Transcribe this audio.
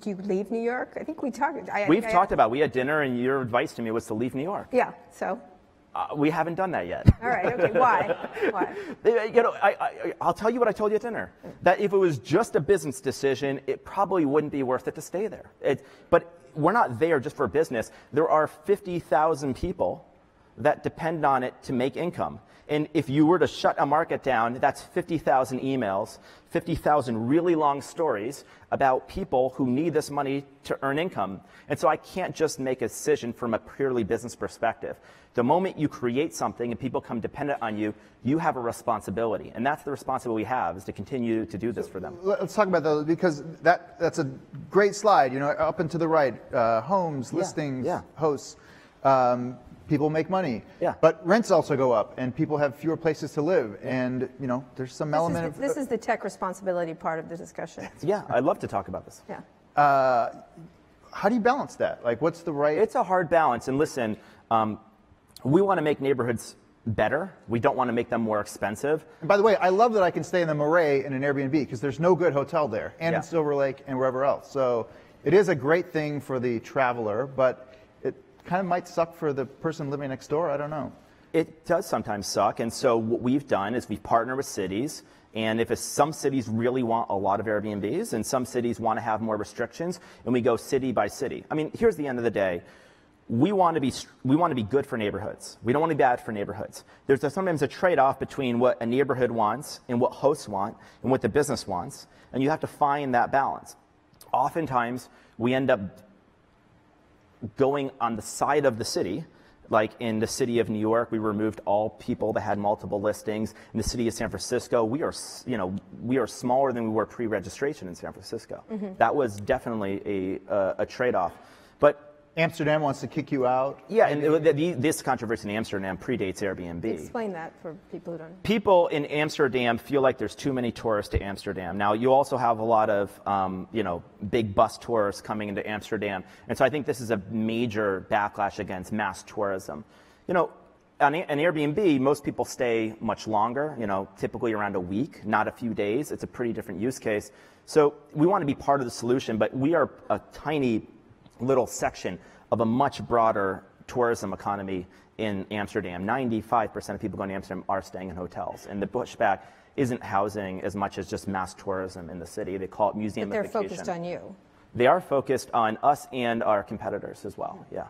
Do you leave New York? I think we talked. We've talked about, we had dinner and your advice to me was to leave New York. Yeah, so? We haven't done that yet. All right, okay, why? Why? You know, I'll tell you what I told you at dinner. That if it was just a business decision, it probably wouldn't be worth it to stay there. But we're not there just for business. There are 50,000 people that depend on it to make income. And if you were to shut a market down, that's 50,000 emails, 50,000 really long stories about people who need this money to earn income. And so I can't just make a decision from a purely business perspective. The moment you create something and people come dependent on you, you have a responsibility. And that's the responsibility we have, is to continue to do this for them. Let's talk about those, because that's a great slide, you know, up and to the right, homes, listings, hosts. People make money, but rents also go up, and people have fewer places to live, and you know there's some element of this is the tech responsibility part of the discussion. Yeah, I'd love to talk about this. Yeah. How do you balance that? Like, what's the right? It's a hard balance, and listen, we want to make neighborhoods better. We don't want to make them more expensive. And by the way, I love that I can stay in the Marais in an Airbnb because there's no good hotel there, and in Silver Lake and wherever else. So it is a great thing for the traveler, but kind of might suck for the person living next door. I don't know. It does sometimes suck. And so what we've done is we've partnered with cities. And if some cities really want a lot of Airbnbs and some cities want to have more restrictions, and we go city by city. I mean, here's the end of the day. We want to be good for neighborhoods. We don't want to be bad for neighborhoods. There's sometimes a trade-off between what a neighborhood wants and what hosts want and what the business wants. And you have to find that balance. Oftentimes, we end up going on the side of the city. Like in the city of New York, we removed all people that had multiple listings. In the city of San Francisco, we are smaller than we were pre-registration in San Francisco. That was definitely a trade-off. But Amsterdam wants to kick you out? Yeah, and this controversy in Amsterdam predates Airbnb. Explain that for people who don't know. People in Amsterdam feel like there's too many tourists to Amsterdam. Now, you also have a lot of, big bus tours coming into Amsterdam. And so I think this is a major backlash against mass tourism. You know, on an Airbnb, most people stay much longer, typically around a week, not a few days. It's a pretty different use case. So we want to be part of the solution, but we are a tiny little section of a much broader tourism economy in Amsterdam. 95% of people going to Amsterdam are staying in hotels, and the pushback isn't housing as much as just mass tourism in the city. They call it museumification. But they're focused on you. They are focused on us and our competitors as well, yeah.